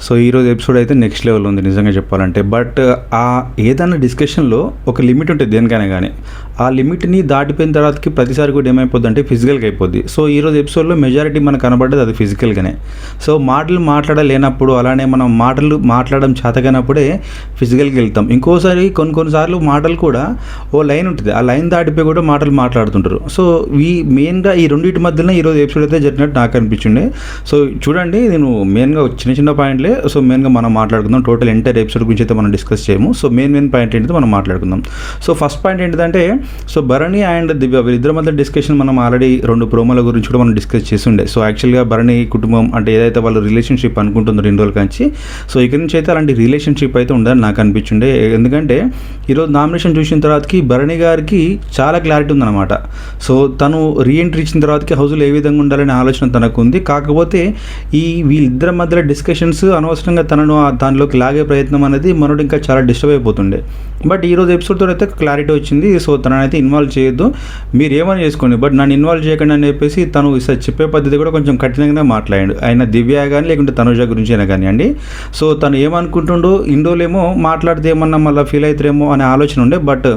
So ఈరోజు episode అయితే next level ఉంది నిజంగా చెప్పాలంటే. బట్ ఆ ఏదైనా డిస్కషన్లో ఒక లిమిట్ ఉంటుంది దేనికైనా కానీ. ఆ లిమిట్ని దాటిపోయిన తర్వాతకి ప్రతిసారి కూడా ఏమైపోద్ది అంటే ఫిజికల్గా అయిపోద్ది. సో ఈరోజు ఎపిసోడ్లో మెజారిటీ మనకు కనబడ్డది అది ఫిజికల్గానే. సో మాటలు మాట్లాడలేనప్పుడు, అలానే మనం మాటలు మాట్లాడడం చేతగానప్పుడే ఫిజికల్కి వెళ్తాం. ఇంకోసారి కొన్నిసార్లు మాటలు కూడా ఓ లైన్ ఉంటుంది, ఆ లైన్ దాటిపోయి కూడా మాటలు మాట్లాడుతుంటారు. సో మెయిన్గా ఈ రెండింటి మధ్యలో ఈరోజు ఎపిసోడ్ అయితే జరిగినట్టు నాకు అనిపించింది. సో చూడండి, నేను మెయిన్గా చిన్న పాయింట్లే సో మెయిన్గా మనం మాట్లాడుకుందాం. టోటల్ ఎంటైర్ ఎపిసోడ్ గురించి అయితే మనం డిస్కస్ చేయము. సో మెయిన్ పాయింట్ ఏంటంటే మనం మాట్లాడుకుందాం. సో ఫస్ట్ పాయింట్ ఏంటంటే, సో భరణి అండ్ దివ్య వీరిద్దరి మధ్య డిస్కషన్ మనం ఆల్రెడీ 2 ప్రోమోల గురించి కూడా మనం డిస్కస్ చేస్తుండే. సో యాక్చువల్గా భరణి కుటుంబం అంటే ఏదైతే వాళ్ళు రిలేషన్షిప్ అనుకుంటుందో 2 రోజుల నుంచి, సో ఇక్కడ నుంచి అయితే అలాంటి రిలేషన్షిప్ అయితే ఉందని నాకు అనిపించిండే. ఎందుకంటే ఈరోజు నామినేషన్ చూసిన తర్వాతకి భరణి గారికి చాలా క్లారిటీ ఉందన్నమాట. సో తను రీఎంట్రీ ఇచ్చిన తర్వాతకి హౌస్లో ఏ విధంగా ఉండాలనే ఆలోచన తనకు ఉంది. కాకపోతే వీళ్ళిద్దరి మధ్యలో డిస్కషన్స్ అనవసరంగా తనను దానిలోకి లాగే ప్రయత్నం అనేది మనోడు ఇంకా చాలా డిస్టర్బ్ అయిపోతుండే. బట్ ఈరోజు ఎపిసోడ్తో అయితే క్లారిటీ వచ్చింది. సో తననైతే ఇన్వాల్వ్ చేయొద్దు, మీరు ఏమని చేసుకోండి, బట్ నన్ను ఇన్వాల్వ్ చేయకండి అని చెప్పేసి తను చెప్పే పద్ధతి కూడా కొంచెం కఠినంగానే మాట్లాడాడు. ఆయన దివ్య కానీ లేకుంటే తనుజ గురించి అయినా కానివ్వండి. సో తను ఏమనుకుంటుండో ఇండోలేమో మాట్లాడితే ఏమన్నా మళ్ళీ ఫీల్ అవుతారేమో అనే ఆలోచన ఉండే. బట్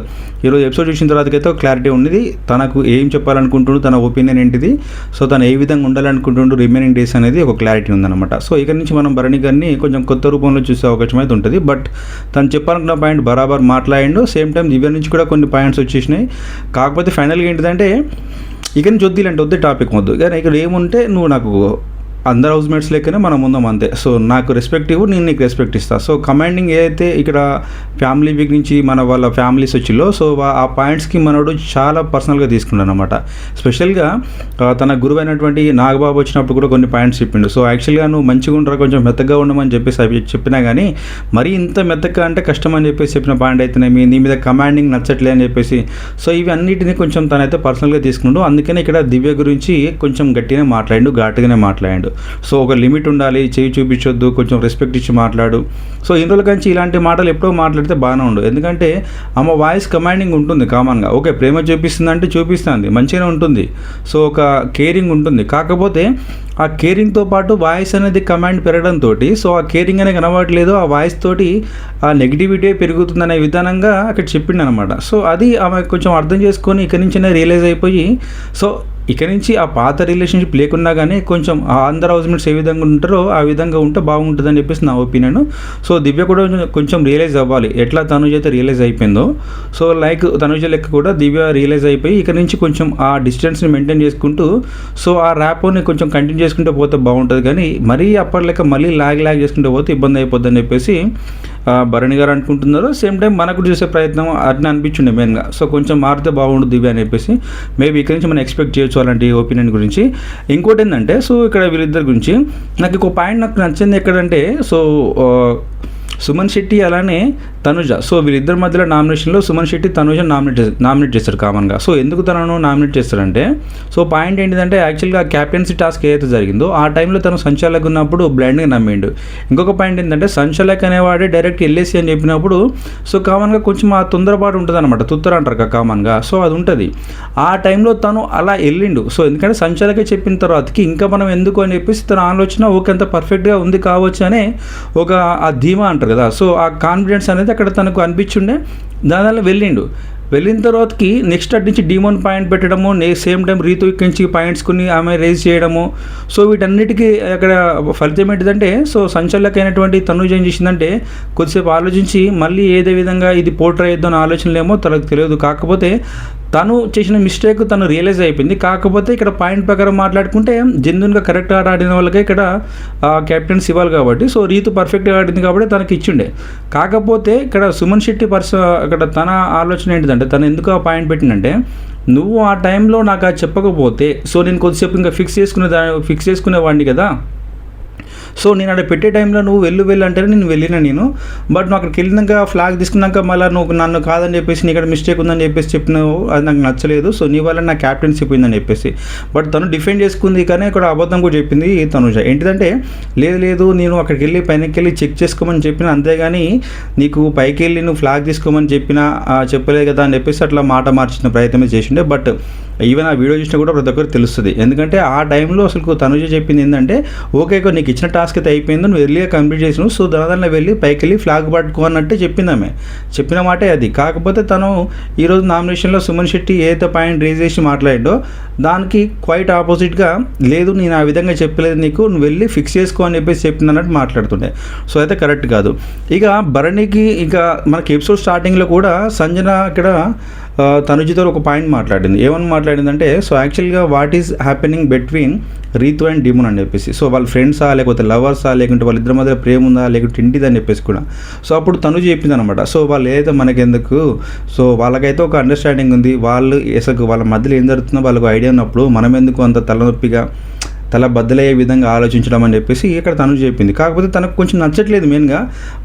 ఈరోజు ఎపిసోడ్ చూసిన తర్వాతకైతే క్లారిటీ ఉండేది, తనకు ఏం చెప్పాలనుకుంటుండో, తన ఒపీనియన్ ఏంటిది, సో తను ఏ విధంగా ఉండాలనుకుంటుండో రిమైనింగ్ డేస్ అనేది ఒక క్లారిటీ ఉందన్నమాట. సో ఇక్కడ నుంచి మనం భరణి గారిని కొంచెం కొత్త రూపంలో చూసే అవకాశం అయితే ఉంటుంది. బట్ తను చెప్పాలనుకున్న పాయింట్ బరాబర్ మాట్లాడిండు. సేమ్ టైం దివ్య నుంచి కూడా కొన్ని పాయింట్స్ వచ్చేసినాయి. కాకపోతే ఫైనల్గా ఏంటిదంటే, ఇక నుంచి వద్దు టాపిక్ వద్దు, కానీ ఇక్కడ ఏముంటే నువ్వు నాకు అందరు హౌస్మేట్స్ లెక్కనే మనం ఉందాం అంతే. సో నాకు రెస్పెక్ట్ ఇవ్వు, నేను నీకు రెస్పెక్ట్ ఇస్తాను. సో కమాండింగ్ ఏదైతే ఇక్కడ ఫ్యామిలీ వీక్ నుంచి మన వాళ్ళ ఫ్యామిలీస్ వచ్చిలో, సో ఆ పాయింట్స్కి మనోడు చాలా పర్సనల్గా తీసుకున్నాడు అనమాట. స్పెషల్గా తన గురువు అయినటువంటి నాగబాబు వచ్చినప్పుడు కూడా కొన్ని పాయింట్స్ చెప్పిండు. సో యాక్చువల్గా నువ్వు మంచిగా ఉండరా, కొంచెం మెత్తగా ఉండమని చెప్పేసి అవి చెప్పినా కానీ మరీ ఇంత మెత్తగా అంటే కష్టం అని చెప్పేసి చెప్పిన పాయింట్ అయితేనేమి, నీ మీద కమాండింగ్ నచ్చట్లే అని చెప్పేసి, సో ఇవి అన్నిటిని కొంచెం తనైతే పర్సనల్గా తీసుకున్నాడు. అందుకని ఇక్కడ దివ్య గురించి కొంచెం గట్టిగానే మాట్లాడిండు, ఘాటుగానే మాట్లాడిండు. సో ఒక లిమిట్ ఉండాలి, చేయి చూపించొద్దు, కొంచెం రెస్పెక్ట్ ఇచ్చి మాట్లాడు. సో ఇన్ని రోజుల నుంచి ఇలాంటి మాటలు ఎప్పుడో మాట్లాడితే బాగానే ఉండు. ఎందుకంటే ఆమె వాయిస్ కమాండింగ్ ఉంటుంది కామన్గా. ఓకే, ప్రేమ చూపిస్తుందంటే చూపిస్తుంది, మంచిగానే ఉంటుంది. సో ఒక కేరింగ్ ఉంటుంది. కాకపోతే ఆ కేరింగ్తో పాటు వాయిస్ అనేది కమాండ్ పెరగడంతో, సో ఆ కేరింగ్ అనేది కనబడట్లేదు, ఆ వాయిస్ తోటి ఆ నెగిటివిటీ పెరుగుతుందనే విధానంగా అక్కడ చెప్పిండు అనమాట. సో అది ఆమె కొంచెం అర్థం చేసుకొని ఇక్కడి నుంచే రియలైజ్ అయిపోయి, సో ఇక నుంచి ఆ పాత రిలేషన్షిప్ లేకున్నా కానీ కొంచెం అందరు హౌస్మేట్స్ ఏ విధంగా ఉంటారో ఆ విధంగా ఉంటే బాగుంటుందని చెప్పేసి నా ఒపీనియన్. సో దివ్య కూడా కొంచెం రియలైజ్ అవ్వాలి, ఎట్లా తనుజ అయితే రియలైజ్ అయిపోయిందో, సో లైక్ తనుజ లెక్క కూడా దివ్య రియలైజ్ అయిపోయి ఇక నుంచి కొంచెం ఆ డిస్టెన్స్ని మెయింటైన్ చేసుకుంటూ, సో ఆ ర్యాపోని కొంచెం కంటిన్యూ చేసుకుంటూ పోతే బాగుంటుంది. కానీ మరీ అప్పటి లెక్క మళ్ళీ లాగ్ చేసుకుంటూ పోతే ఇబ్బంది అయిపోద్ది అని చెప్పేసి భరణి గారు అనుకుంటున్నారు. సేమ్ టైం మనకు చూసే ప్రయత్నం అట్లా అనిపించింది మెయిన్గా. సో కొంచెం మారితే బాగుండు దివ్య అని చెప్పేసి మేబీ ఇక్కడ నుంచి మనం ఎక్స్పెక్ట్ చేయొచ్చు అలాంటి ఒపీనియన్ గురించి. ఇంకోటి ఏంటంటే, సో ఇక్కడ వీళ్ళిద్దరి గురించి నాకు ఇంకో పాయింట్ నాకు నచ్చింది ఎక్కడంటే, సో సుమన్ శెట్టి అలానే తనుజ, సో వీళ్ళిద్దరి మధ్యలో నామినేషన్లో సుమన్ శెట్టి తనుజ నామినేట్ చేస్తారు కామన్గా. సో ఎందుకు తనను నామినేట్ చేస్తారంటే, సో పాయింట్ ఏంటిదంటే, యాక్చువల్గా క్యాప్టెన్సీ టాస్క్ ఏదైతే జరిగిందో ఆ టైంలో తను సంచాలక్ ఉన్నప్పుడు బ్లైండ్గా నమ్మిండు. ఇంకొక పాయింట్ ఏంటంటే, సంచాలక్ అనేవాడే డైరెక్ట్ వెళ్ళేసి అని చెప్పినప్పుడు, సో కామన్గా కొంచెం ఆ తొందరపాటు ఉంటుంది అనమాట, తుత్తర అంటారు కామన్గా. సో అది ఉంటుంది. ఆ టైంలో తను అలా వెళ్ళిండు. సో ఎందుకంటే సంచాలకే చెప్పిన తర్వాతకి ఇంకా మనం ఎందుకు అని చెప్పేసి తన ఆలోచన ఓకే పర్ఫెక్ట్గా ఉంది కావచ్చు అనే ఒక ఆ ధీమా అంటారు కదా. సో ఆ కాన్ఫిడెన్స్ అనేది అక్కడ తనకు అనిపించుండే, దానివల్ల వెళ్ళిన తర్వాతకి నెక్స్ట్ అటు నుంచి డీమోన్ పాయింట్ పెట్టడము, సేమ్ టైం రీతు ఇక్కడి నుంచి పాయింట్స్ కొని ఆమె రేజ్ చేయడము. సో వీటన్నిటికీ అక్కడ ఫలితం ఏంటిదంటే, సో సంచలక అయినటువంటి తనుజ ఏం చేసిందంటే కొద్దిసేపు ఆలోచించి మళ్ళీ ఏదే విధంగా ఇది పోర్ట్రే అయ్యిద్దో అనే ఆలోచనలేమో తనకు తెలియదు. కాకపోతే తను చేసిన మిస్టేక్ తను రియలైజ్ అయిపోయింది. కాకపోతే ఇక్కడ పాయింట్ ప్రకారం మాట్లాడుకుంటే జెన్యున్గా కరెక్ట్గా ఆడిన వాళ్ళకే ఇక్కడ కెప్టెన్స్ ఇవ్వాలి కాబట్టి, సో రీతు పర్ఫెక్ట్గా ఆడింది కాబట్టి తనకి ఇచ్చిండే. కాకపోతే ఇక్కడ సుమన్ శెట్టి అక్కడ తన ఆలోచన ఏంటిదంటే, తను ఎందుకు ఆ పాయింట్ పెట్టిందంటే, నువ్వు ఆ టైంలో నాకు అది చెప్పకపోతే, సో నేను కొద్దిసేపు ఇంకా ఫిక్స్ చేసుకునేవాడిని కదా. సో నేను అక్కడ పెట్టే టైంలో నువ్వు వెళ్ళు అంటే నేను వెళ్ళినా బట్ నువ్వు అక్కడికి వెళ్ళినాక ఫ్లాగ్ తీసుకున్నాక మళ్ళీ నువ్వు నన్ను కాదని చెప్పేసి నీ ఇక్కడ మిస్టేక్ ఉందని చెప్పేసి చెప్పినావు, అది నాకు నచ్చలేదు. సో నీ వల్ల నా క్యాప్టెన్సీ పోయిందని చెప్పేసి, బట్ తను డిఫెండ్ చేసుకుంది. కానీ ఇక్కడ అబద్ధం కూడా చెప్పింది తనుజ. ఏంటిదంటే, లేదు నేను అక్కడికి వెళ్ళి పైనకి వెళ్ళి చెక్ చేసుకోమని చెప్పిన, అంతేగాని నీకు పైకి వెళ్ళి నువ్వు ఫ్లాగ్ తీసుకోమని చెప్పలేదు కదా అని చెప్పేసి అట్లా మాట మార్చిన ప్రయత్నమే చేసిండే. బట్ ఈవెన్ ఆ వీడియో చూసినా కూడా ప్రతి ఒక్కరికి తెలుస్తుంది. ఎందుకంటే ఆ టైంలో అసలు తనుజ చెప్పింది ఏంటంటే, ఓకే నీకు ఇచ్చిన టాస్క్ అయితే అయిపోయింది, నువ్వు ఎర్లీగా కంప్లీట్ చేసినావు, సో దాదాపు వెళ్ళి పైకి వెళ్ళి ఫ్లాగ్ పట్టుకో అన్నట్టే చెప్పింది ఆమె. చెప్పిన మాటే అది. కాకపోతే తను ఈరోజు నామినేషన్లో సుమన్ శెట్టి ఏదైతే పాయింట్ రేజ్ చేసి మాట్లాడిండో దానికి క్వైట్ ఆపోజిట్గా, లేదు నేను ఆ విధంగా చెప్పలేదు నీకు, నువ్వు వెళ్ళి ఫిక్స్ చేసుకో అని చెప్పేసి చెప్పింది అన్నట్టు మాట్లాడుతుండే. సో అయితే కరెక్ట్ కాదు. ఇక భరణికి ఇక మనకి ఎపిసోడ్ స్టార్టింగ్లో కూడా సంజన ఇక్కడ తనుజతో ఒక పాయింట్ మాట్లాడింది. ఏమని మాట్లాడిందంటే, సో యాక్చువల్గా what is happening between Rithu and Demon అని చెప్పేసి, సో వాళ్ళ ఫ్రెండ్సా లేకపోతే లవర్సా లేకుంటే వాళ్ళిద్దరి మధ్య ప్రేమ ఉందా లేకుంటే ఇంటిదని చెప్పేసి కూడా. సో అప్పుడు తనుజ చెప్పింది అనమాట, సో వాళ్ళు ఏదైతే మనకెందుకు, సో వాళ్ళకైతే ఒక అండర్స్టాండింగ్ ఉంది, వాళ్ళు అసలు వాళ్ళ మధ్యలో ఏం జరుగుతుందో వాళ్ళకు ఐడియా ఉన్నప్పుడు మనం ఎందుకు అంత తలనొప్పిగా తల బద్దలయ్యే విధంగా ఆలోచించడం అని చెప్పేసి ఇక్కడ తను చెప్పింది. కాకపోతే తనకు కొంచెం నచ్చట్లేదు మెయిన్గా.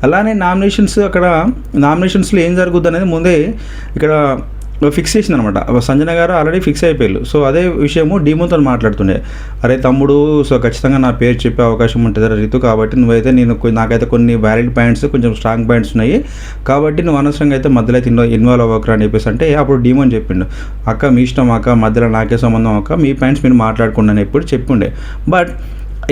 అలానే నామినేషన్స్లో ఏం జరుగుద్ది అనేది ముందే ఇక్కడ ఫిక్స్ చేసింది అనమాట. సంజన గారు ఆల్రెడీ ఫిక్స్ అయిపోయారు. సో అదే విషయము డీమోన్తో మాట్లాడుతుండే, అరే తమ్ముడు, సో ఖచ్చితంగా నా పేరు చెప్పే అవకాశం ఉంటుంది రితు, కాబట్టి నువ్వైతే నాకైతే కొన్ని వ్యాలిడ్ పాయింట్స్, కొంచెం స్ట్రాంగ్ పాయింట్స్ ఉన్నాయి, కాబట్టి నువ్వు అనవసరంగా అయితే మధ్యలో అయితే ఇన్వాల్వ్ అవ్వకరా అని చెప్పేసి అంటే, అప్పుడు డీమోన్ చెప్పిండు, అక్క మీ ఇష్టం అక్క, మధ్యలో నాకే సంబంధం అక్క, మీ పాయింట్స్ మీరు మాట్లాడుకోండి అని ఎప్పుడు చెప్పుండే. బట్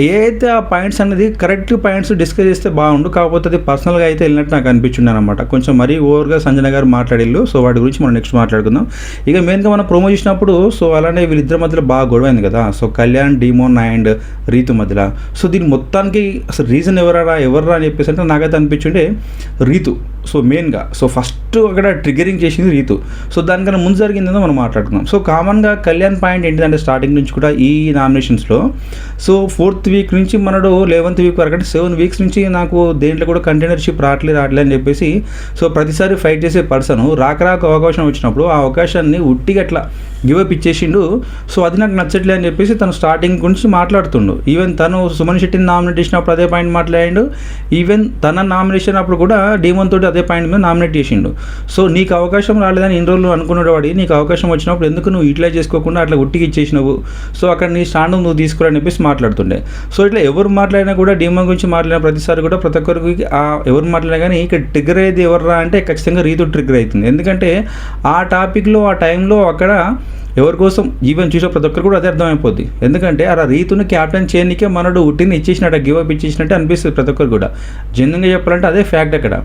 ఏ అయితే ఆ పాయింట్స్ అనేది కరెక్ట్ పాయింట్స్ డిస్కస్ చేస్తే బాగుండు, కాకపోతే అది పర్సనల్గా అయితే వెళ్ళినట్టు నాకు అనిపించింది అనమాట. కొంచెం మరీ ఓవర్గా సంజన గారు మాట్లాడిల్లు. సో వాటి గురించి మనం నెక్స్ట్ మాట్లాడుకుందాం. ఇక మెయిన్గా మనం ప్రోమో చేసినప్పుడు, సో అలానే వీళ్ళిద్దరి మధ్యలో బాగా గొడవైంది కదా, so Kalyan, Demon and Rithu మధ్యలో. సో దీని మొత్తానికి అసలు రీజన్ ఎవర్రా అని చెప్పేసి అంటే నాకైతే అనిపించిండే రీతు. సో మెయిన్గా ఫస్ట్ అక్కడ ట్రిగరింగ్ చేసింది రీతు. సో దానికన్నా ముందు జరిగిందేదో మనం మాట్లాడుకుందాం. సో కామన్గా కళ్యాణ్ పాయింట్ ఏంటిదంటే, స్టార్టింగ్ నుంచి కూడా ఈ నామినేషన్స్లో, సో 4th వీక్ నుంచి మనడు 11th వీక్ వరకు, అంటే 7 వీక్స్ నుంచి నాకు దేంట్లో కూడా కంటైనర్షిప్ రావట్లేదు అని చెప్పేసి, సో ప్రతిసారి ఫైట్ చేసే పర్సన్ రాక అవకాశం వచ్చినప్పుడు ఆ అవకాశాన్ని ఉట్టిగా అట్లా గివప్ ఇచ్చేసిండు. సో అది నాకు నచ్చట్లే అని చెప్పేసి తను స్టార్టింగ్ గురించి మాట్లాడుతుండు. ఈవెన్ తను సుమన్ శెట్టిని నామినేట్ చేసినప్పుడు అదే పాయింట్ మాట్లాడిండు. ఈవెన్ తన నామినేషన్ అప్పుడు కూడా డీమోన్ తోటి అదే పాయింట్ మీద నామినేట్ చేసిండు. సో నీకు అవకాశం రాలేదని ఇన్ని రోజులు అనుకున్నాడు వాడి, నీకు అవకాశం వచ్చినప్పుడు ఎందుకు నువ్వు యూటిలైజ్ చేసుకోకుండా అట్లా ఉట్టికి ఇచ్చేసినావు, సో అక్కడ నీ స్టాండ్ నువ్వు తీసుకురాని చెప్పేసి మాట్లాడుతుండే. సో ఇట్లా ఎవరు మాట్లాడినా కూడా, డీమోన్ గురించి మాట్లాడిన ప్రతిసారి కూడా ప్రతి ఒక్కరికి ఎవరు మాట్లాడినా కానీ ఇక్కడ ట్రిగ్గర్ అయ్యేది ఎవర్రా అంటే ఖచ్చితంగా రీతు ట్రిగ్గర్ అవుతుంది. ఎందుకంటే ఆ టాపిక్లో ఆ టైంలో అక్కడ ఎవరి కోసం ఈవెన్ చూసే ప్రతి ఒక్కరు కూడా అదే అర్థమైపోద్ది. ఎందుకంటే అలా రీతుని క్యాప్టెన్ చేయనికే మనడు ఉట్టిని ఇచ్చేసినట్టు, గివప్ ఇచ్చేసినట్టు అనిపిస్తుంది ప్రతి ఒక్కరు కూడా. జెన్యున్గా చెప్పాలంటే అదే ఫ్యాక్ట్ అక్కడ.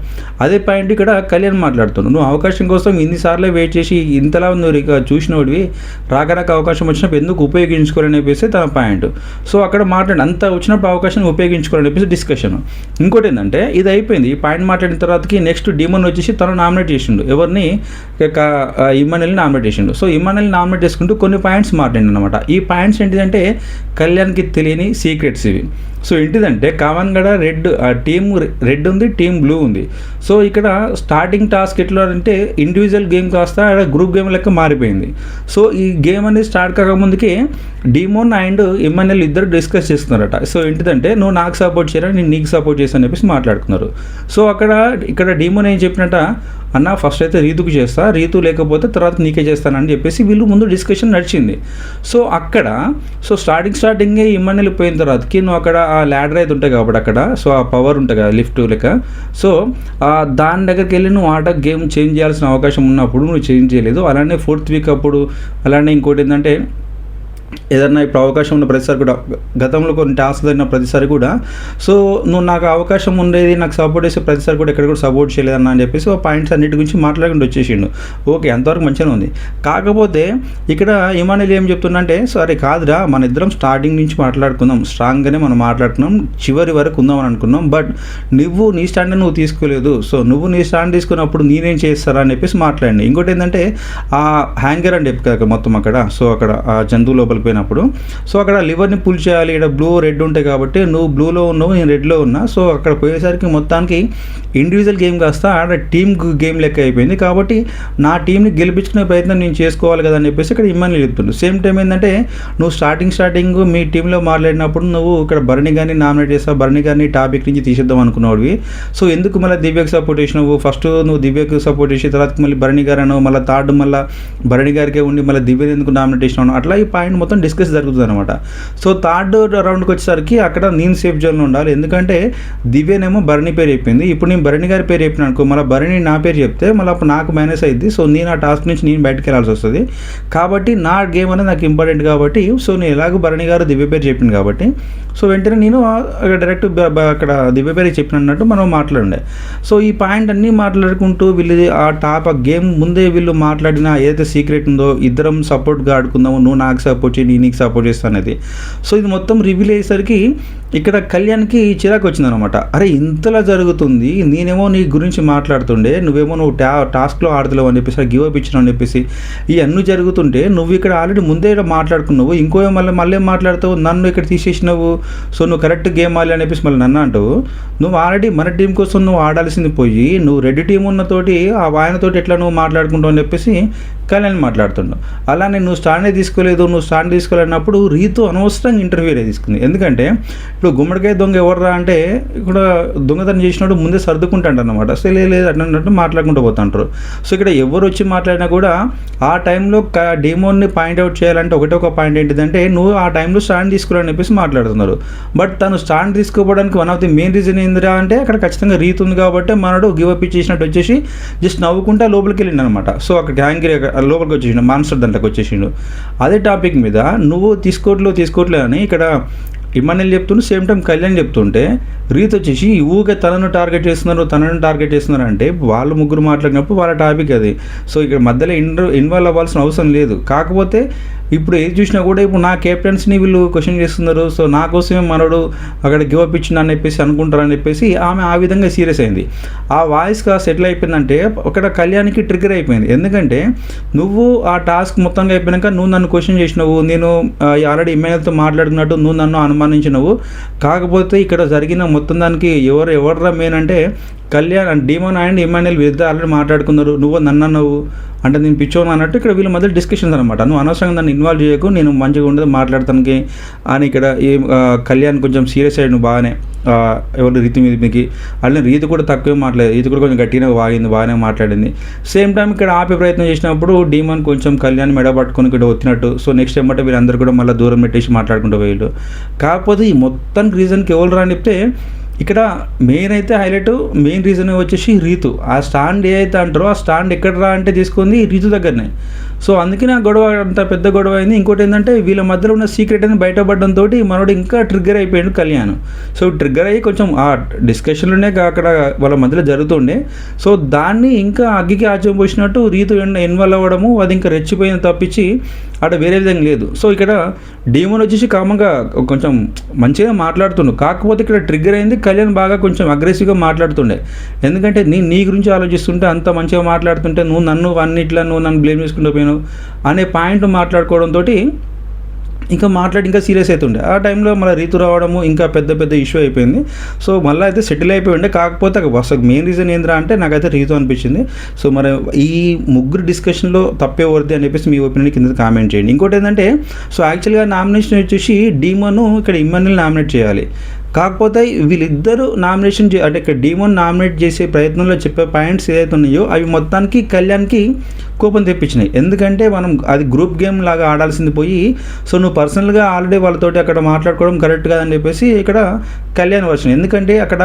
అదే పాయింట్ ఇక్కడ కళ్యాణ్ మాట్లాడుతున్నావు, నువ్వు అవకాశం కోసం ఇన్నిసార్లే వెయిట్ చేసి ఇంతలా నువ్వు ఇక చూసినోడివి, రాక అవకాశం వచ్చినప్పుడు ఎందుకు ఉపయోగించుకోవాలని చెప్పేసి తన పాయింట్. సో అక్కడ మాట్లాడి అంత వచ్చినప్పుడు అవకాశాన్ని ఉపయోగించుకోవాలని చెప్పేసి డిస్కషన్. ఇంకోటి ఏంటంటే, ఇది అయిపోయింది, ఈ పాయింట్ మాట్లాడిన తర్వాతకి నెక్స్ట్ డిమోన్ వచ్చేసి తను నామినేట్ చేసిండు, ఎవరిని ఇమ్మానుయల్ని నామినేట్ చేసిండు. సో ఇమ్మానుయల్ని నామినేట్ చేసుకుంటూ కొన్ని పాయింట్స్ మాట్లాడిండు అనమాట. ఈ పాయింట్స్ ఏంటిదంటే కళ్యాణ్కి తెలియని సీక్రెట్స్ ఇవి. సో ఏంటిదంటే కామన్గా టీమ్ రెడ్ ఉంది, టీమ్ బ్లూ ఉంది. సో ఇక్కడ స్టార్టింగ్ టాస్క్ ఎట్లా అంటే ఇండివిజువల్ గేమ్ కాస్త గ్రూప్ గేమ్ లెక్క మారిపోయింది. సో ఈ గేమ్ అనేది స్టార్ట్ కాకముందుకే డిమోన్ అండ్ ఇమ్మానుయల్ ఇద్దరు డిస్కస్ చేస్తున్నారట. సో ఏంటిదంటే నువ్వు నాకు సపోర్ట్ చేయరా, నేను నీకు సపోర్ట్ చేస్తాను చెప్పేసి మాట్లాడుతున్నారు. సో ఇక్కడ డిమోన్ ఏం చెప్పినట్ట, అన్న ఫస్ట్ అయితే రీతుకు చేస్తా, రీతు లేకపోతే తర్వాత నీకే చేస్తానని చెప్పేసి వీళ్ళు ముందు డిస్కషన్ నడిచింది. సో అక్కడ స్టార్టింగే ఇమ్మానుయల్ పోయిన తర్వాతకి నువ్వు అక్కడ ఆ ల్యాడర్ అయితే ఉంటాయి కాబట్టి అక్కడ, సో ఆ పవర్ ఉంటుంది కదా లిఫ్ట్ లెక్క, సో దాని దగ్గరికి వెళ్ళి నువ్వు ఆట గేమ్ చేంజ్ చేయాల్సిన అవకాశం ఉన్నప్పుడు నువ్వు చేంజ్ చేయలేదు. అలానే 4th వీక్ అప్పుడు, అలానే ఇంకోటి ఏంటంటే ఏదన్నా ఇప్పుడు అవకాశం ఉన్న ప్రతిసారి కూడా, గతంలో కొన్ని టాస్క్ జరిగిన ప్రతిసారి కూడా, సో నువ్వు నాకు అవకాశం ఉండేది, నాకు సపోర్ట్ చేసే ప్రతిసారి కూడా ఎక్కడ కూడా సపోర్ట్ చేయలేదన్నా అని చెప్పేసి ఆ పాయింట్స్ అన్నిటి గురించి మాట్లాడుకుంటూ వచ్చేసిండు. ఓకే, అంతవరకు మంచిగానే ఉంది. కాకపోతే ఇక్కడ ఇమ్మానుయల్ ఏం చెప్తున్నా, సరే కాదురా, మన ఇద్దరం స్టార్టింగ్ నుంచి మాట్లాడుకుందాం, స్ట్రాంగ్గానే మనం మాట్లాడుకున్నాం, చివరి వరకు ఉందామని అనుకున్నాం, బట్ నువ్వు నీ స్టాండ్ నువ్వు తీసుకోలేదు. సో నువ్వు నీ స్టాండ్ తీసుకున్నప్పుడు నేనేం చేస్తారా అని చెప్పేసి మాట్లాడండి. ఇంకోటి ఏంటంటే ఆ హ్యాంగర్ అని చెప్పి కదా మొత్తం అక్కడ, సో అక్కడ ఆ జంతువు లోపల పోయినప్పుడు, సో అక్కడ లివర్ని పుల్ చేయాలి, ఇక్కడ బ్లూ రెడ్ ఉంటాయి కాబట్టి నువ్వు బ్లూలో ఉన్నావు, నేను రెడ్లో ఉన్నా. సో అక్కడ పోయేసరికి మొత్తానికి ఇండివిజువల్ గేమ్ కాస్త ఆడ టీమ్ గేమ్ లెక్క అయిపోయింది. కాబట్టి నా టీంని గెలిపించుకునే ప్రయత్నం నేను చేసుకోవాలి కదా అని చెప్పేసి ఇక్కడ ఇమ్మానుయల్ చెప్తుండు. సేమ్ టైం ఏంటంటే నువ్వు స్టార్టింగ్ మీ టీంలో మాట్లాడినప్పుడు నువ్వు ఇక్కడ భరణి గారిని నామినేట్ చేస్తావు, భరణి గారిని టాపిక్ నుంచి తీసేద్దాం అనుకున్నావువి. సో ఎందుకు మళ్ళీ దివ్యకు సపోర్ట్ చేసినావు? ఫస్ట్ నువ్వు దివ్యకు సపోర్ట్ చేసి తర్వాత మళ్ళీ భరణి గారు అన్నావు, మళ్ళీ థర్డ్ మళ్ళీ భరణి గారికే ఉండి మళ్ళీ దివ్యని ఎందుకు నామినేట్ చేసినావు? అట్లా ఈ పాయింట్ మొత్తం మొత్తం డిస్కస్ జరుగుతుంది అనమాట. సో థర్డ్ రౌండ్కి వచ్చేసరికి అక్కడ నేను సేఫ్ జోన్లో ఉండాలి. ఎందుకంటే దివ్యనేమో భరణి పేరు చెప్పింది. ఇప్పుడు నేను భరణి గారి పేరు చెప్పిన అనుకో, మళ్ళీ భరణి నా పేరు చెప్తే మళ్ళీ అప్పుడు నాకు మైనస్ అయింది. సో నేను ఆ టాస్క్ నుంచి నేను బయటకు వెళ్ళాల్సి వస్తుంది. కాబట్టి నా గేమ్ అనేది నాకు ఇంపార్టెంట్ కాబట్టి, సో నేను ఎలాగో భరణి గారు దివ్య పేరు చెప్పింది కాబట్టి, సో వెంటనే నేను డైరెక్ట్ అక్కడ దివ్య పేరు చెప్పినట్టు మనం మాట్లాడుండే. సో ఈ పాయింట్ అన్నీ మాట్లాడుకుంటూ వీళ్ళు ఆ గేమ్ ముందే వీళ్ళు మాట్లాడిన ఏదైతే సీక్రెట్ ఉందో, ఇద్దరం సపోర్ట్గా ఆడుకుందాము, నువ్వు నాకు సపోర్ట్ చేయి, నేను నీకు సపోర్ట్ చేస్తాను అనేది. సో ఇది మొత్తం రివీల్ అయ్యేసరికి ఇక్కడ కళ్యాణ్కి చిరాకు వచ్చిందనమాట. అరే ఇంతలా జరుగుతుంది, నేనేమో నీ గురించి మాట్లాడుతుండే, నువ్వేమో నువ్వు టాస్క్లో ఆడతలేవు అని చెప్పేసి గివ్ అప్ ఇచ్చినావు అని చెప్పేసి ఇవన్నీ జరుగుతుంటే నువ్వు ఇక్కడ ఆల్రెడీ ముందే మాట్లాడుకున్నావు, ఇంకో మళ్ళీ మాట్లాడుతావు, నన్ను ఇక్కడ తీసేసినావు, సో నువ్వు కరెక్ట్ గేమ్ ఆడాలి అని చెప్పేసి మళ్ళీ నన్ను అంటావు. నువ్వు ఆల్రెడీ మన టీం కోసం నువ్వు ఆడాల్సింది పోయి నువ్వు రెడ్ టీం ఉన్నతోటి ఆ ఆయనతోటి ఎట్లా నువ్వు మాట్లాడుకుంటావు అని చెప్పేసి కళ్యాణ్ మాట్లాడుతున్నావు. అలానే నువ్వు స్టాండే తీసుకోలేదు, నువ్వు స్టాండ్ తీసుకోలేనప్పుడు రీతు అనవసరంగా ఇంటర్వ్యూరే తీసుకుంది. ఎందుకంటే ఇప్పుడు గుమ్మడికాయ దొంగ ఎవర్రా అంటే ఇక్కడ దొంగతనం చేసినప్పుడు ముందే సర్దుకుంటాడు అనమాట. సో లేదు అన్నట్టు మాట్లాడుకుంటూ పోతుంటారు. సో ఇక్కడ ఎవరు వచ్చి మాట్లాడినా కూడా ఆ టైంలో డెమోని పాయింట్అవుట్ చేయాలంటే ఒకటే ఒక పాయింట్ ఏంటిదంటే నువ్వు ఆ టైంలో స్టాండ్ తీసుకోవాలని చెప్పేసి మాట్లాడుతున్నారు. బట్ తను స్టాండ్ తీసుకోవడానికి one of the main reason ఏందిరా అంటే అక్కడ ఖచ్చితంగా రీతు ఉంది కాబట్టి మనడు గివ్ అప్ ఇచ్చేసినట్టు వచ్చేసి జస్ట్ నవ్వుకుంటా లోపలికి వెళ్ళిండు అనమాట. సో అక్కడ గ్యాంగిరి లోపలికి వచ్చేసిండు, మాన్స్టర్ దాంట్లోకి వచ్చేసిండు. అదే టాపిక్ మీద నువ్వు తీసుకోవట్లే అని ఇక్కడ ఇమ్మన్నెల్ చెప్తుంటే సేమ్ టైం కళ్యాణ్ చెప్తుంటే రీత్ వచ్చేసి ఊకే తనను టార్గెట్ చేస్తున్నారు అంటే వాళ్ళు ముగ్గురు మాట్లాడినప్పుడు వాళ్ళ టాపిక్ అది. సో ఇక్కడ మధ్యలో ఇన్వాల్వ్ అవ్వాల్సిన అవసరం లేదు. కాకపోతే ఇప్పుడు ఏది చూసినా కూడా ఇప్పుడు నా కెప్టెన్స్ని వీళ్ళు క్వశ్చన్ చేస్తున్నారు, సో నా కోసమే మనోడు అక్కడ గివ్ అప్ ఇచ్చిండు అని చెప్పేసి అనుకుంటారని చెప్పేసి ఆమె ఆ విధంగా సీరియస్ అయింది. ఆ వాయిస్ కాస్త ఎట్లా అయిపోయిందంటే అక్కడ కళ్యాణ్కి ట్రిగ్గర్ అయిపోయింది. ఎందుకంటే నువ్వు ఆ టాస్క్ మొత్తంగా అయిపోయాక నువ్వు నన్ను క్వశ్చన్ చేసినావు, నేను ఆల్రెడీ ఇమెయిల్తో మాట్లాడుకున్నట్టు నువ్వు నన్ను అనుమానించినవు. కాకపోతే ఇక్కడ జరిగిన మొత్తం దానికి ఎవర్రా మెయిన్ అంటే Kalyan and demon and Emmanuel వీళ్ళిద్దరు ఆల్రెడీ మాట్లాడుకున్నారు, నువ్వు నన్ను అన్నావు అంటే నేను పిచ్చోను అన్నట్టు ఇక్కడ వీళ్ళ మధ్య డిస్కషన్స్ అనమాట. నువ్వు అనవసరంగా నన్ను ఇన్వాల్వ్ చేయకు, నేను మంచిగా ఉండదు మాట్లాడతానికి అని ఇక్కడ కళ్యాణ్ కొంచెం సీరియస్ అయ్యాడు బాగానే ఎవరు రీతి మీదకి. అలానే రీతి కూడా తక్కువే మాట్లాడేది, రీతి కూడా కొంచెం గట్టిగా బాగానే మాట్లాడింది. సేమ్ టైం ఇక్కడ ఆపే ప్రయత్నం చేసినప్పుడు డీమన్ కొంచెం కళ్యాణ్ మెడ పట్టుకొని ఇక్కడ వచ్చినట్టు. సో నెక్స్ట్ టైం అంటే వీళ్ళందరూ కూడా మళ్ళీ దూరం పెట్టేసి మాట్లాడుకుంటూ పోయాడు. కాకపోతే ఈ మొత్తానికి రీజన్కి ఎవరు రా అని చెప్తే ఇక్కడ మెయిన్ రీజన్ వచ్చేసి రీతు. ఆ స్టాండ్ ఏదైతే అంటారో ఆ స్టాండ్ ఎక్కడ రా అంటే తీసుకుంది రీతు దగ్గరనే. సో అందుకే నా గొడవ అంత పెద్ద గొడవ అయింది. ఇంకోటి ఏంటంటే వీళ్ళ మధ్యలో ఉన్న సీక్రెట్ అని బయటపడడంతో మనోడు ఇంకా ట్రిగ్గర్ అయిపోయాడు కళ్యాణ్. సో ట్రిగ్గర్ అయ్యి కొంచెం ఆ డిస్కషన్లోనే అక్కడ వాళ్ళ మధ్యలో జరుగుతుండే. సో దాన్ని ఇంకా అగ్గికి ఆచం పోసినట్టు రీతు ఇన్వాల్వ్ అవ్వడము అది ఇంకా రెచ్చిపోయిన తప్పించి అక్కడ వేరే విధంగా లేదు. సో ఇక్కడ డీమోన్ వచ్చేసి కామంగా కొంచెం మంచిగా మాట్లాడుతుండు. కాకపోతే ఇక్కడ ట్రిగ్గర్ అయింది కళ్యాణ్ బాగా కొంచెం అగ్రెసివ్గా మాట్లాడుతుండే. ఎందుకంటే నేను నీ గురించి ఆలోచిస్తుంటే అంత మంచిగా మాట్లాడుతుంటే నువ్వు నన్ను బ్లేమ్ చేసుకుంటూ పోయినావు అనే పాయింట్ మాట్లాడుకోవడంతో ఇంకా సీరియస్ అవుతుండే. ఆ టైంలో మళ్ళీ రీతు రావడము ఇంకా పెద్ద ఇష్యూ అయిపోయింది. సో మళ్ళీ అయితే సెటిల్ అయిపోయి ఉండే. కాకపోతే అసలు మెయిన్ రీజన్ ఏంద్రా అంటే నాకైతే రీతు అనిపించింది. సో మరి ఈ ముగ్గురు డిస్కషన్లో తప్పే వరది అని చెప్పేసి మీ ఒపీనియన్ కింద కామెంట్ చేయండి. ఇంకోటి ఏంటంటే సో యాక్చువల్గా నామినేషన్ వచ్చేసి డీమోను ఇక్కడ ఇమ్మన్నెల్ నామినేట్ చేయాలి. కాకపోతే వీళ్ళిద్దరూ నామినేషన్ అంటే ఇక్కడ డీమోన్ నామినేట్ చేసే ప్రయత్నంలో చెప్పే పాయింట్స్ ఏదైతే ఉన్నాయో అవి మొత్తానికి కళ్యాణ్కి కోపం తెప్పించినాయి. ఎందుకంటే మనం అది గ్రూప్ గేమ్ లాగా ఆడాల్సింది పోయి సో నువ్వు పర్సనల్గా ఆల్రెడీ వాళ్ళతోటి అక్కడ మాట్లాడుకోవడం కరెక్ట్ కాదని చెప్పేసి ఇక్కడ కళ్యాణ్ వర్షన్. ఎందుకంటే అక్కడ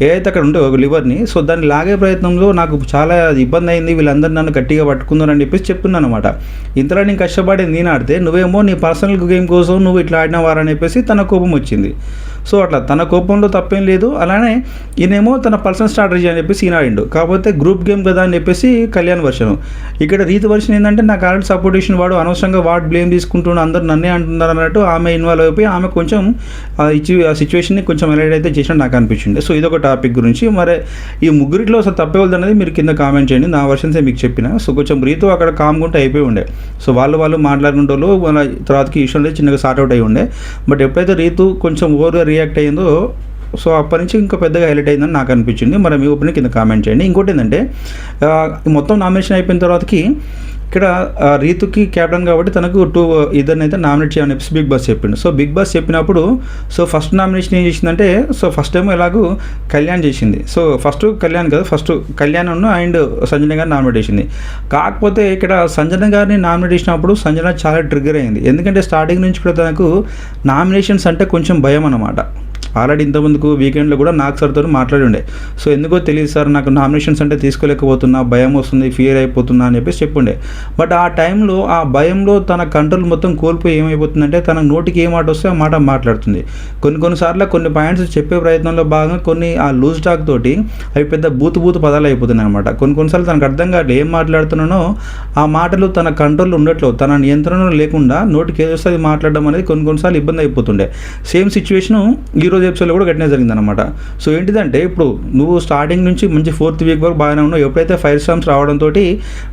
ఏదైతే అక్కడ ఉంటే ఒక లివర్ని సో దాన్ని లాగే ప్రయత్నంలో నాకు చాలా ఇబ్బంది అయింది, వీళ్ళందరూ నన్ను గట్టిగా పట్టుకున్నారని చెప్పేసి చెప్తున్నాను అనమాట. ఇంతలో నేను కష్టపడి నేను ఆడితే నువ్వేమో నీ పర్సనల్ గేమ్ కోసం నువ్వు ఇట్లా ఆడినవారని చెప్పేసి తన కోపం వచ్చింది. సో అట్లా తన కోపంలో తప్పేం లేదు. అలానే ఈయనేమో తన పర్సనల్ స్ట్రాటజీ అని చెప్పేసి ఈయన ఆడిండు. కాకపోతే గ్రూప్ గేమ్ కదా అని చెప్పేసి కళ్యాణ్ వర్షను. ఇక్కడ రీతి వర్షన్ ఏంటంటే నాకు ఆల్రెడీ సపోర్ట్ చేసిన వాడు అనవసరంగా వాడు బ్లేమ్ తీసుకుంటున్నాడు, అందరూ నన్నే అంటున్నారు అన్నట్టు ఆమె ఇన్వాల్వ్ అయిపోయి ఆమె కొంచెం ఆ సిచ్యువేషన్ని కొంచెం ఎలైట్ అయితే చేసినట్టు నాకు అనిపించింది. సో ఇదొక టాపిక్ గురించి. మరి ఈ ముగ్గురిలో అసలు తప్పేవాళ్ళు అనేది మీరు కింద కామెంట్ చేయండి. నా వర్షన్సే మీకు చెప్పిన. సో కొంచెం రీతు అక్కడ కామ్గుంటే అయిపోయి ఉండే. సో వాళ్ళు మాట్లాడుకుంటే మన తర్వాతకి ఇష్యూ అనేది చిన్నగా సార్ట్అవుట్ అయ్యి ఉండే. బట్ ఎప్పుడైతే రీతు కొంచెం ఓవర్గా రియాక్ట్ అయ్యిందో సో అప్పటి నుంచి ఇంకా పెద్దగా హైలైట్ అయిందని నాకు అనిపించింది. మరి మీ ఒపీనియన్ కింద కామెంట్ చేయండి. ఇంకోటి ఏంటంటే మొత్తం నామినేషన్ అయిపోయిన తర్వాతకి ఇక్కడ రీతుకి క్యాప్టెన్ కాబట్టి తనకు ఇద్దరినైతే నామినేట్ చేయమని చెప్పేసి బిగ్ బాస్ చెప్పిండు. సో బిగ్ బాస్ చెప్పినప్పుడు సో ఫస్ట్ నామినేషన్ ఏం చేసిందంటే సో ఫస్ట్ టైం ఎలాగూ కళ్యాణ్ చేసింది. So first Kalyan and Sanjana గారిని నామినేట్ చేసింది. కాకపోతే ఇక్కడ సంజన గారిని నామినేట్ చేసినప్పుడు సంజన చాలా ట్రిగ్గర్ అయింది. ఎందుకంటే స్టార్టింగ్ నుంచి కూడా తనకు నామినేషన్స్ అంటే కొంచెం భయం అన్నమాట. ఆల్రెడీ ఇంతకుముందుకు వీకెండ్లో కూడా నాకు సార్తో మాట్లాడి ఉండే. సో ఎందుకో తెలియదు సార్, నాకు నామినేషన్స్ అంటే తీసుకోలేకపోతున్నా, భయం వస్తుంది, ఫియర్ అయిపోతున్నా అని చెప్పేసి చెప్పుండే. బట్ ఆ టైంలో ఆ భయంలో తన కంట్రోల్ మొత్తం కోల్పోయి ఏమైపోతుందంటే తన నోటికి ఏ మాట వస్తే ఆ మాట మాట్లాడుతుంది. కొన్నిసార్లు కొన్ని పాయింట్స్ చెప్పే ప్రయత్నంలో భాగంగా కొన్ని ఆ లూజ్ టాక్ తోటి అవి పెద్ద బూతు పదాలు అయిపోతున్నాయి అనమాట. కొన్నిసార్లు తనకు అర్థం కాదు ఏం మాట్లాడుతున్నానో ఆ మాటలు తన కంట్రోల్ ఉండట్లో, తన నియంత్రణ లేకుండా నోటికి ఏదో వస్తే అది మాట్లాడడం అనేది కొన్నిసార్లు ఇబ్బంది అయిపోతుండే. సేమ్ సిచ్యువేషను ఈరోజు ఎపిసోడ్లో కూడా గట్టినే జరిగిందనమాట. సో ఏంటిదంటే ఇప్పుడు నువ్వు స్టార్టింగ్ నుంచి మంచి 4th వీక్ వరకు బాగానే ఉన్నావు, ఎప్పుడైతే 5 స్టార్స్ రావడంతో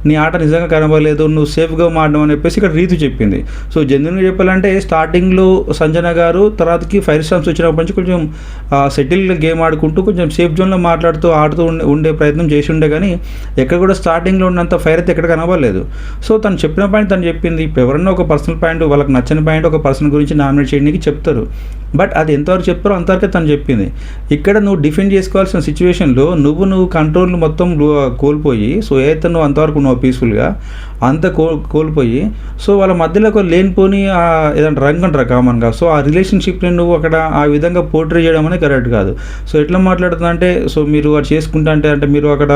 నీ ఆట నిజంగా కనబడలేదు, నువ్వు సేఫ్గా మాడడం అని చెప్పేసి ఇక్కడ రీతు చెప్పింది. సో జెన్యున్గా చెప్పాలంటే స్టార్టింగ్లో సంజన గారు తర్వాతకి 5 స్టార్స్ వచ్చినప్పటి నుంచి కొంచెం సెటిల్ గేమ్ ఆడుకుంటూ కొంచెం సేఫ్ జోన్లో ఆడుతూ ఉండే ప్రయత్నం చేసి ఉండే, కానీ ఎక్కడ కూడా స్టార్టింగ్లో ఉన్నంత ఫైర్ అయితే ఎక్కడ కనబడలేదు. సో తను చెప్పిన పాయింట్ తను చెప్పింది. ఇప్పుడు ఎవరన్నా ఒక పర్సనల్ పాయింట్, వాళ్ళకి నచ్చని పాయింట్ ఒక పర్సన్ గురించి నామినేట్ చేయడానికి చెప్తారు, బట్ అది ఎంతవరకు చెప్తారో అంతవరకే తను చెప్పింది. ఇక్కడ నువ్వు డిఫెండ్ చేసుకోవాల్సిన సిచ్యువేషన్లో నువ్వు కంట్రోల్ మొత్తం కోల్పోయి, సో ఏదైతే నువ్వు అంతవరకు నువ్వు పీస్ఫుల్గా అంత కోల్పోయి, సో వాళ్ళ మధ్యలో ఒక లేనిపోని ఏదంటే రంగ్ అంటారు కామన్గా, సో ఆ రిలేషన్షిప్ని నువ్వు అక్కడ ఆ విధంగా పోర్ట్రే చేయడం అనేది కరెక్ట్ కాదు. సో ఎట్లా మాట్లాడుతున్నా అంటే సో మీరు అది చేసుకుంటా అంటే మీరు అక్కడ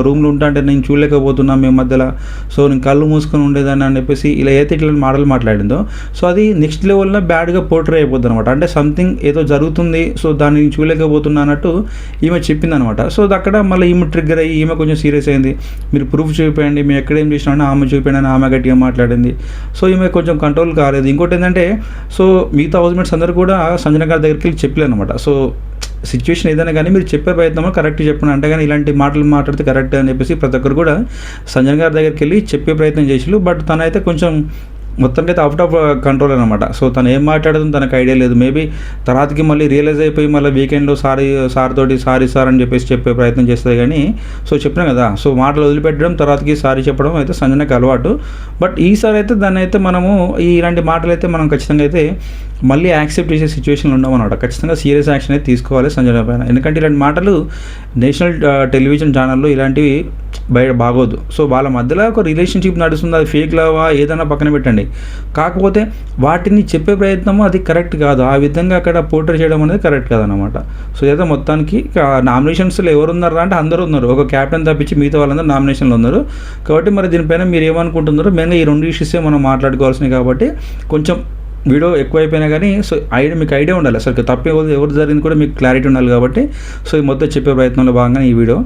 రూమ్లో ఉంటా అంటే నేను చూడలేకపోతున్నా మీ మధ్యలో, సో నేను కళ్ళు మూసుకొని ఉండేదాన్ని అని చెప్పేసి ఇట్లా మాటలు మాట్లాడిందో, సో అది నెక్స్ట్ లెవెల్లో బ్యాడ్గా పోర్ట్రే అయిపోద్ది అనమాట. అంటే సంథింగ్ ఏదో జరుగుతుంది, సో దాన్ని చూడలేకపోతున్నా అన్నట్టు ఈమె చెప్పింది అనమాట. సో అక్కడ మళ్ళీ ఈమె ట్రిగ్గర్ అయ్యి ఈమె కొంచెం సీరియస్ అయింది. మీరు ప్రూఫ్ చూపించండి, మేము ఎక్కడేం చేసినా ఆమె చూపించండి, ఆమె గట్టిగా మాట్లాడింది. సో ఈమె కొంచెం కంట్రోల్ కాలేదు. ఇంకోటి ఏంటంటే సో మిగతా హౌస్మేట్స్ అందరూ కూడా సంజన గారి దగ్గరికి వెళ్ళి చెప్పలేదు అనమాట. సో సిచ్యువేషన్ ఏదైనా కానీ మీరు చెప్పే ప్రయత్నంలో కరెక్ట్ చెప్పండి అంటే, కానీ ఇలాంటి మాటలు మాట్లాడితే కరెక్ట్ అని చెప్పేసి ప్రతి ఒక్కరు కూడా సంజన గారి దగ్గరికి వెళ్ళి చెప్పే ప్రయత్నం చేసిళ్ళు. బట్ తనైతే కొంచెం మొత్తానికైతే అవుట్ ఆఫ్ కంట్రోల్ అనమాట. సో తను ఏం మాట్లాడుతుందో తనకు ఐడియా లేదు. మేబీ తర్వాతకి మళ్ళీ రియలైజ్ అయిపోయి మళ్ళీ వీకెండ్లో సారీ సార్ అని చెప్పేసి చెప్పే ప్రయత్నం చేస్తుంది. కానీ సో చెప్పినా కదా, సో మాటలు వదిలిపెట్టడం తర్వాతకి సారీ చెప్పడం అయితే సంజనకి అలవాటు. బట్ ఈసారి అయితే దాన్ని అయితే మనము ఇలాంటి మాటలు అయితే మనం ఖచ్చితంగా అయితే మళ్ళీ యాక్సెప్ట్ చేసే సిచ్యువేషన్లో ఉన్నామన్నమాట. ఖచ్చితంగా సీరియస్ యాక్షన్ అయితే తీసుకోవాలి సంజన పైన. ఎందుకంటే ఇలాంటి మాటలు నేషనల్ టెలివిజన్ ఛానల్లో ఇలాంటివి బయట బాగోదు. సో వాళ్ళ మధ్యలో ఒక రిలేషన్షిప్ నడుస్తుంది, అది ఫేక్ లవా ఏదైనా పక్కన పెట్టండి, కాకపోతే వాటిని చెప్పే ప్రయత్నము అది కరెక్ట్ కాదు. ఆ విధంగా అక్కడ పోర్ట్రే చేయడం అనేది కరెక్ట్ కాదనమాట. సో ఏదో మొత్తానికి నామినేషన్స్లో ఎవరు ఉన్నారా అంటే అందరూ ఉన్నారు, ఒక క్యాప్టెన్ తప్పించి మిగతా వాళ్ళందరూ నామినేషన్లో ఉన్నారు. కాబట్టి మరి దీనిపైన మీరు ఏమనుకుంటున్నారో మెయిన్గా ఈ 2 ఇష్యూసే మనం మాట్లాడుకోవాల్సినవి. కాబట్టి కొంచెం వీడియో ఎక్కువైపోయినా కానీ సో మీకు ఐడియా ఉండాలి, అసలు తప్పే ఎవరు జరిగింది కూడా మీకు క్లారిటీ ఉండాలి. కాబట్టి సో ఈ మొత్తం చెప్పే ప్రయత్నంలో భాగంగా ఈ వీడియో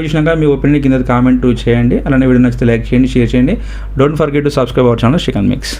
చూసినాక మీ ఒపీనియన్ కింద కామెంట్ చేయండి. అలానే వీడియో నచ్చితే లైక్ చేయండి, షేర్ చేయండి. Don't forget to subscribe our channel Srikanth mix.